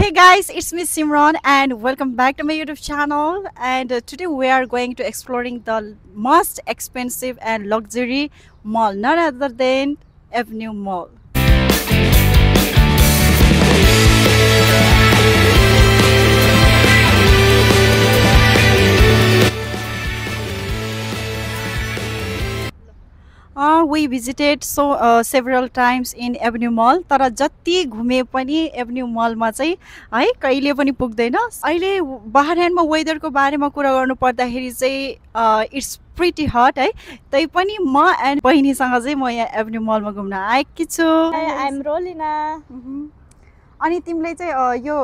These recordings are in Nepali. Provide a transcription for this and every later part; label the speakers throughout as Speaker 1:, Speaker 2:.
Speaker 1: Hey guys, it's me Simran and welcome back to my YouTube channel. And today we are going to exploring the most expensive and luxury mall, none other than Avenue Mall. We visited several times in Avenue Mall. तर जति घुमे पनि Avenue Mall मा चाहिँ है कहिले पनि पुग्दैन. अहिले बहरानमा वेदरको बारेमा कुरा गर्नु पर्दाखेरि चाहिँ इट्स प्रिटी हट है. तै पनि म एन्ड बहिनीसँग चाहिँ म यहाँ Avenue Mall मा घुम्न आएकी छु.
Speaker 2: I am Rolina.
Speaker 1: अनि तिमीले चाहिँ यो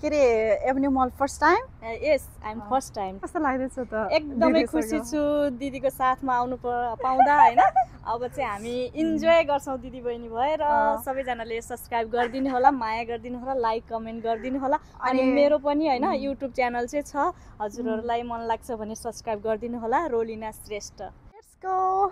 Speaker 1: के रे Avenue Mall first time?
Speaker 2: Yes I am first time.
Speaker 1: कस्तो लाग्दैछ त?
Speaker 2: एकदमै खुसी छु दिदीको साथमा आउनु पाउँदा हैन. अब चाहिँ हामी इन्जोय गर्छौं दिदी बहिनी भएर. सबैजनाले सब्स्क्राइब गरिदिनु होला, माया गरिदिनु होला, लाइक कमेन्ट गरिदिनु होला. अनि मेरो पनि हैन युट्युब च्यानल चाहिँ छ. हजुरहरुलाई मन लाग्छ भने सब्स्क्राइब गरिदिनु होला, रोलिना श्रेष्ठ.
Speaker 1: Let's go.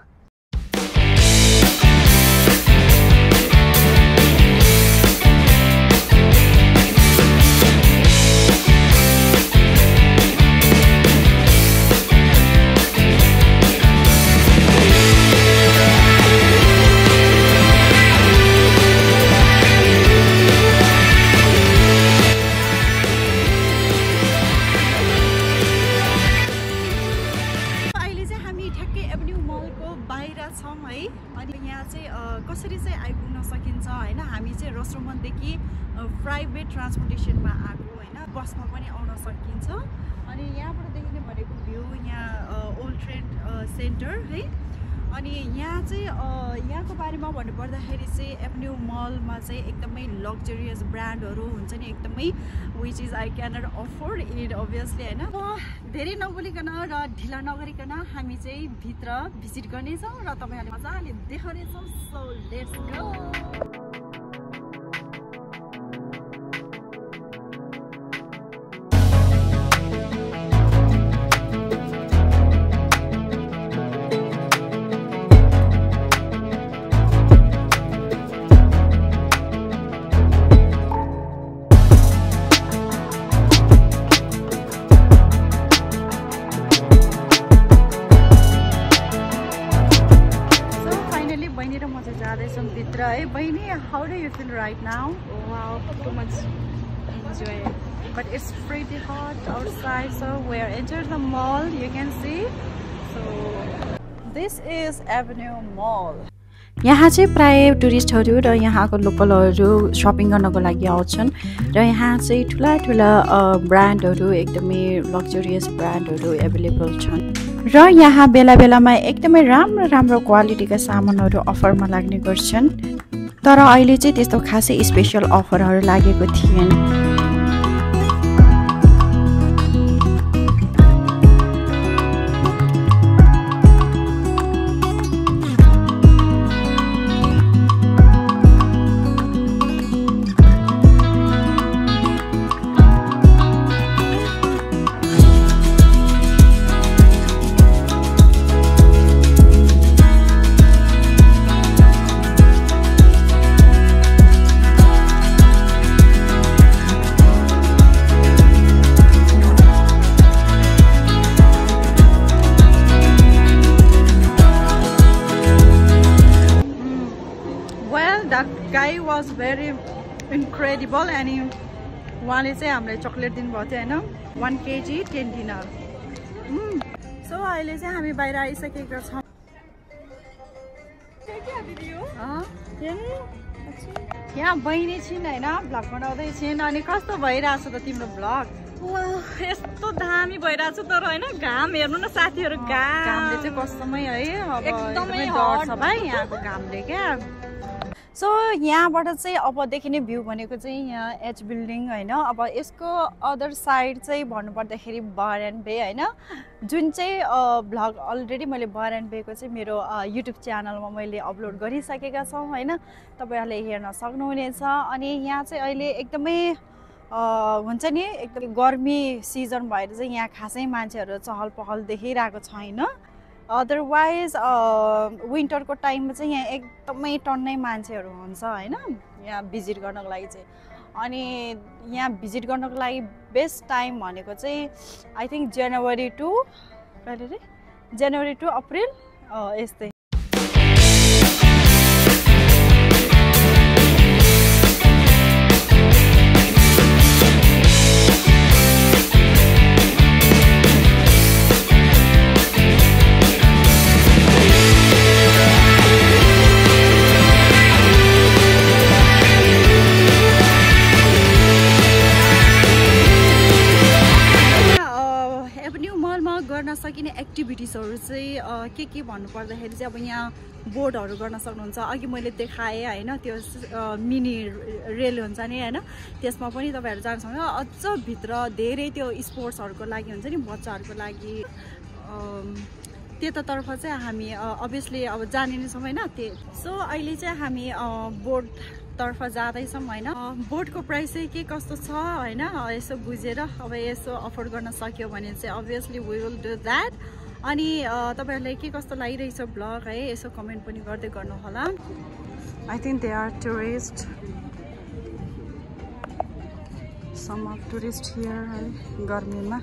Speaker 1: कसरी चाहिँ आइपुग्न सकिन्छ हैन. हामी चाहिँ रसोमनदेखि प्राइभेट ट्रान्सपोर्टेसनमा आएको हैन. बसमा पनि आउन सकिन्छ. अनि यहाँबाट देखिने भनेको भ्यू यहाँ ओल्ड ट्रेड सेन्टर है. अनि यहाँ चाहिँ यहाँको बारेमा भन्नुपर्दाखेरि चाहिँ एभेन्यू मलमा चाहिँ एकदमै लग्जरियस ब्रान्डहरू हुन्छ नि, एकदमै which is I can not afford it obviously हैन. धेरै नबोलिकन र ढिला नगरिकन हामी चाहिँ भित्र भिजिट गर्नेछौँ र तपाईँहरूले मजाले देखाउनेछौँ. So let's go. How do you feel right now?
Speaker 2: Wow, too much enjoy.
Speaker 1: But it's pretty hot outside, so we are entering the mall. You can see. So this is Avenue Mall. यहाँ चाहिँ प्राय टुरिस्टहरू र यहाँको लोकलहरू शपिङ गर्नको लागि आउँछन् र यहाँ चाहिँ ठुला ठुला ब्रान्डहरू एकदमै लग्जरियस ब्रान्डहरू एभाइलेबल छन् र यहाँ बेला बेलामा एकदमै राम्रो राम्रो क्वालिटीका सामानहरू अफरमा लाग्ने गर्छन्. तर अहिले चाहिँ त्यस्तो खासै स्पेशल अफरहरू लागेको थिएन. That guy was very incredible and उहाँले चाहिँ हामीलाई चकलेट दिनुभएको थियो हैन. 1 kg 10 dinar. सो अहिले चाहिँ हामी बाहिर आइसकेका छौँ. यहाँ बहिनी छिन् हैन, भ्लग बनाउँदै छिन्. अनि कस्तो भइरहेछ त तिम्रो भ्लग?
Speaker 2: यस्तो दामी भइरहेछ तर हैन. घाम हेर्नु न साथीहरु,
Speaker 1: घामले चाहिँ कस्तमै है. अब
Speaker 2: एकदमै
Speaker 1: डर छ भाइ यहाँको घामले क्या. सो यहाँबाट चाहिँ अब देखिने भ्यू भनेको चाहिँ यहाँ एच बिल्डिङ हैन. अब यसको अदर साइड चाहिँ भन्नुपर्दाखेरि बहरान बे हैन, जुन चाहिँ भ्लग अलरेडी मैले बहरान बेको चाहिँ मेरो युट्युब च्यानलमा मैले अपलोड गरिसकेका छौँ हैन. तपाईहरुले हेर्न सक्नुहुनेछ. अनि यहाँ चाहिँ अहिले एकदमै हुन्छ नि, एकदमै गर्मी सिजन भएर चाहिँ यहाँ खासै मान्छेहरू चहल पहल देखिरहेको छैन. अदरवाइज विन्टरको टाइममा चाहिँ यहाँ एकदमै टन्नै मान्छेहरू हुन्छ हैन यहाँ भिजिट गर्नको लागि चाहिँ. अनि यहाँ भिजिट गर्नको लागि बेस्ट टाइम भनेको चाहिँ आई थिङ्क जनवरी टु कहिले रे जनवरी टु अप्रिल यस्तै। गर्न सकिने एक्टिभिटिजहरू चाहिँ के भन्नु पर्दाखेरि चाहिँ अब यहाँ बोर्डहरू गर्न सक्नुहुन्छ। अघि मैले देखाएँ होइन त्यो मिनी रेल हुन्छ नि होइन, त्यसमा पनि तपाईँहरू जान सक्नुहुन्छ। अझ भित्र धेरै त्यो स्पोर्ट्सहरूको लागि हुन्छ नि बच्चाहरूको लागि त्यतातर्फ चाहिँ हामी अभियसली अब जाने नै छौँ होइन। सो अहिले चाहिँ हामी बोर्ड तर्फ जाँदैछौँ होइन। बोर्डको प्राइस चाहिँ के कस्तो छ होइन यसो बुझेर अब यसो अफोर्ड गर्न सक्यो भने चाहिँ obviously we will do that. अनि तपाईँहरूलाई के कस्तो लागिरहेछ ब्लग है यसो कमेन्ट पनि गर्दै गर्नु होला। I think they are tourist, some of tourist here है गर्मीमा।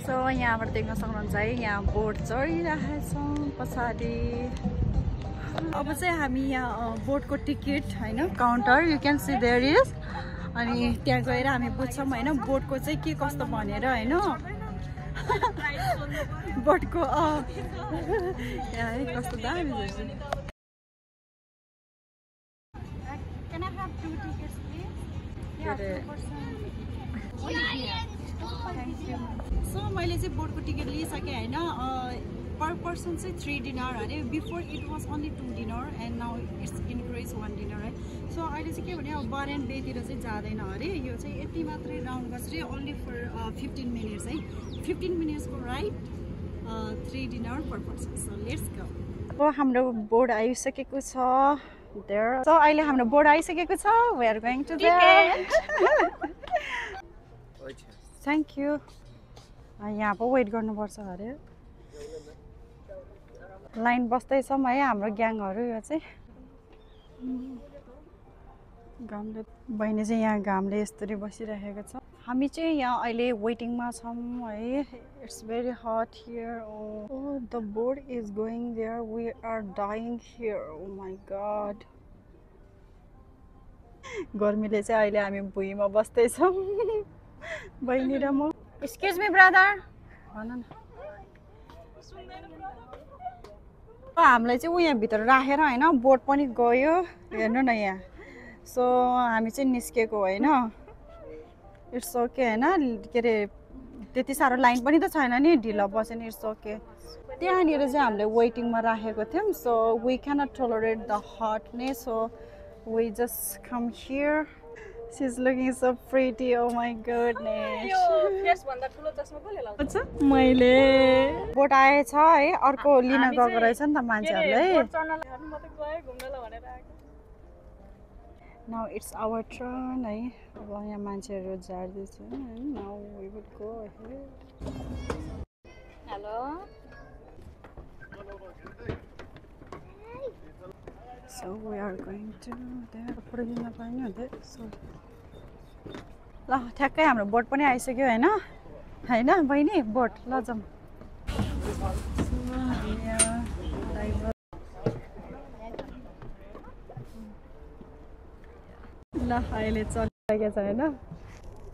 Speaker 1: सो यहाँबाट देख्न सक्नुहुन्छ है यहाँ बोर्ड चढिरहेछौँ पछाडि। अब चाहिँ हामी यहाँ बोर्डको टिकट होइन counter you can see there is, अनि त्यहाँ गएर हामी बुझ्छौँ होइन बोर्डको चाहिँ के कस्तो भनेर होइन। बोर्डको कस्तो दामी सो मैले चाहिँ बोर्डको टिकट लिइसकेँ होइन। पर पर्सन चाहिँ 3 डिनर अरे, before it was only 2 dinner and now it's increase 1 dinner है। सो अहिले चाहिँ के भने अब बार एन्ड बेतिर चाहिँ जाँदैन अरे, यो चाहिँ यति मात्रै राउन्ड गर्छ अरे ओन्ली फर 15 मिनट्स है। 15 मिनट्सको ride 3 dinner per person. So let's go. अब हाम्रो बोर्ड आइसकेको छ देयर। सो अहिले हाम्रो बोर्ड आइसकेको छ, we are going to there. Thank you. यहाँ पो वेट गर्नुपर्छ अरे, लाइन बस्दैछौँ है हाम्रो ग्याङहरू। यो चाहिँ घामले बहिनी चाहिँ यहाँ घामले यस्तरी बसिरहेको छ। हामी चाहिँ यहाँ अहिले वेटिङमा छौँ है। It's very hot here. Oh the boat is going there, we are dying here. Oh my god, गर्मीले चाहिँ अहिले हामी भुइँमा बस्दैछौँ बहिनी र म। एक्सक्युज मी ब्रदर भन न। हामीलाई चाहिँ यहाँ भित्र राखेर होइन बोट पनि गयो हेर्नु न यहाँ। सो हामी चाहिँ निस्केको होइन। इट्स ओके होइन, के अरे त्यति साह्रो लाइन पनि त छैन नि, ढिलो बस्यो नि इट्स ओके। त्यहाँनिर चाहिँ हामीले वेटिङमा राखेको थियौँ। So we cannot tolerate the hotness, so we just come here. She is looking so pretty. Oh my goodness, मैले बोट आएछ है, अर्को लिन गएको रहेछ नि त मान्छेहरूले। नाउ इट्स आवर टर्न है। अब यहाँ मान्छेहरू झार्दैछ। Now we would go ahead. Hello So we are going to there. Photo लिन पाइने हो त। सो ल ठ्याक्कै हाम्रो बोट पनि आइसक्यो होइन होइन बहिनी बोट ल जाउँ। ल अहिले चलिरहेको छ होइन।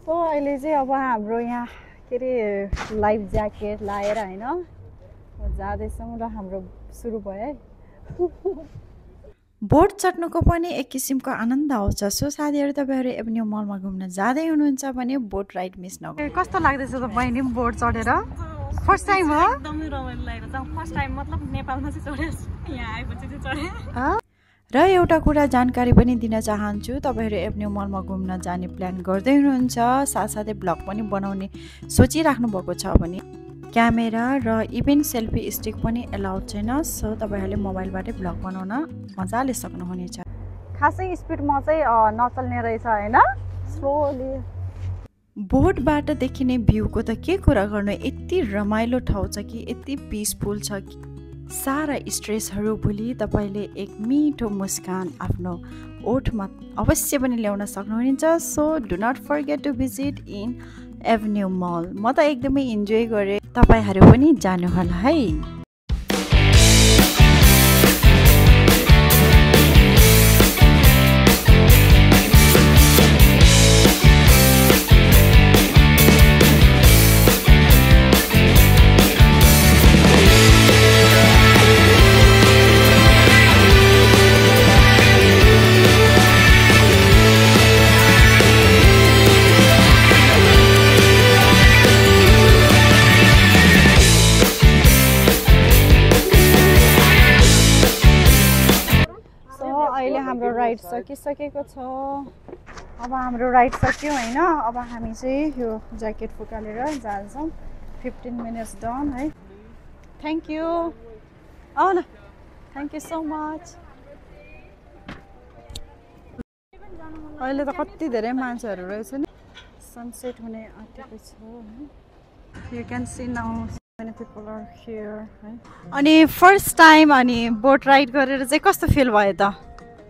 Speaker 1: सो अहिले चाहिँ अब हाम्रो यहाँ के अरे लाइफ ज्याकेट लाएर होइन जाँदैछौँ र हाम्रो सुरु भयो है। बोट चढ्नुको पनि एक किसिमको आनन्द आउँछ। सो साथीहरू तपाईँहरू एभेन्यू मलमा घुम्न जाँदै हुनुहुन्छ भने बोट राइड मिस नगर्नु। कस्तो लाग्दैछ त बहिनी बोट चढेर? फर्स्ट टाइम हो? एकदमै रमाइलो लागेको छ। फर्स्ट टाइम मतलब नेपालमा चाहिँ चढेछु, यहाँ आएपछि चाहिँ चढेँ। र एउटा कुरा जानकारी पनि दिन चाहन्छु, तपाईँहरू एभेन्यू मलमा घुम्न जाने प्लान गर्दै हुनुहुन्छ, साथसाथै ब्लग पनि बनाउने सोचिराख्नु भएको छ भने क्यामेरा र इभेन सेल्फी स्टिक पनि एलाउड छैन। सो तपाईँहरूले मोबाइलबाटै ब्लग बनाउन मजाले सक्नुहुनेछ। खासै स्पिडमा चाहिँ नचल्ने रहेछ होइन, स्लोली। बोटबाट देखिने भ्यूको त के कुरा गर्नु, यति रमाइलो ठाउँ छ कि यति पिसफुल छ कि सारा स्ट्रेसहरू भुली तपाईँले एक मिठो मुस्कान आफ्नो ओठमा अवश्य पनि ल्याउन सक्नुहुन्छ। So do not forget to visit in Avenue Mall. म त एकदमै इन्जोय गरेँ, तपाईँहरू पनि जानुहोला है। अहिले हाम्रो राइड सकिसकेको छ। अब हाम्रो राइड सक्यो होइन। अब हामी चाहिँ यो ज्याकेट फुकालेर जान्छौँ। 15 मिनट्स डन है। Thank you. आऊ न, थ्याङ्क यू सो मच। अहिले त कति धेरै मान्छेहरू रहेछ नि। सनसेट हुने आँटेको छ। You can see now many people are here है। अनि फर्स्ट टाइम अनि बोट राइड गरेर चाहिँ कस्तो फिल भयो त?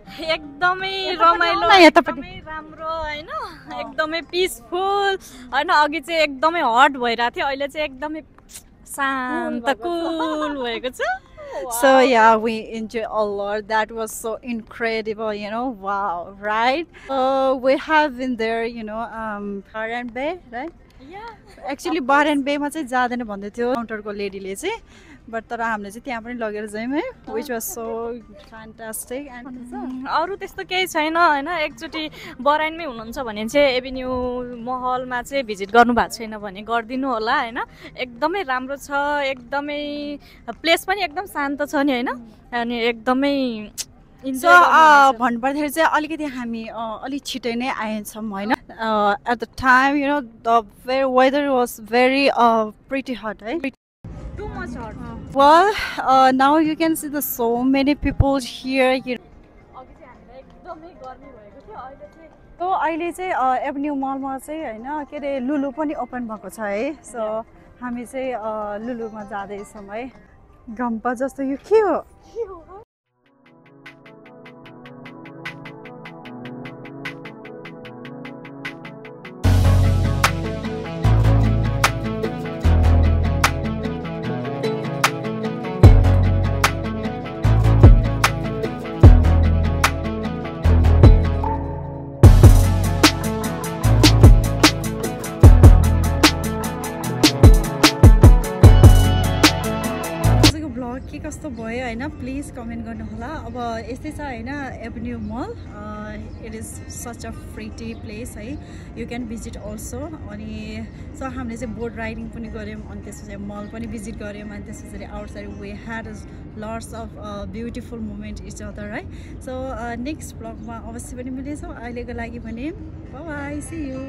Speaker 2: एकदमै रमाइलो, एकदमै राम्रो होइन, एकदमै पिसफुल होइन। अघि चाहिँ एकदमै हट भइरहेको थियो, अहिले चाहिँ एकदमै शान्त कुल भएको छ।
Speaker 1: So yeah, we enjoy a lot. That was so incredible, you know. Wow, right? We have been there, you know, Baran Bay, right?
Speaker 2: Yeah.
Speaker 1: Actually, Baran Bay मा चाहिँ जाँदैन भन्दै थियो काउन्टरको लेडीले चाहिँ, बट तर हामीले चाहिँ त्यहाँ पनि लगेर जायौँ है, which was so fantastic. And
Speaker 2: अरू त्यस्तो केही छैन होइन। एकचोटि बराइनमै हुनुहुन्छ भने चाहिँ एभिन्यू महलमा चाहिँ भिजिट गर्नु भएको छैन भने गरिदिनु होला होइन। एकदमै राम्रो छ, एकदमै प्लेस पनि एकदम शान्त छ नि होइन। अनि एकदमै
Speaker 1: सो भन्नुपर्दाखेरि चाहिँ अलिकति हामी अलिक छिटै नै आएछौँ होइन। At the time you know the weather was very pretty hot है।
Speaker 2: Too much hot.
Speaker 1: Well, now you can see the so many people here. So अहिले चाहिँ एभेन्यू मलमा चाहिँ होइन के अरे लुलु पनि ओपन भएको छ है। सो हामी चाहिँ लुलुमा जाँदैछौँ है। गम्पा जस्तो यो के हो? के कस्तो भयो होइन, प्लिज कमेन्ट गर्नु होला। अब यस्तै छ होइन Avenue Mall. It is such a pretty place है। You can visit also. अनि सो हामीले चाहिँ बोट राइडिङ पनि गऱ्यौँ, अनि त्यसपछि मल पनि भिजिट गऱ्यौँ, अनि त्यसपछि outside we had lots of beautiful moment each other है। सो नेक्स्ट ब्लगमा अवश्य पनि मिल्नेछौँ। अहिलेको लागि भने बाइ बाइ, सी यू।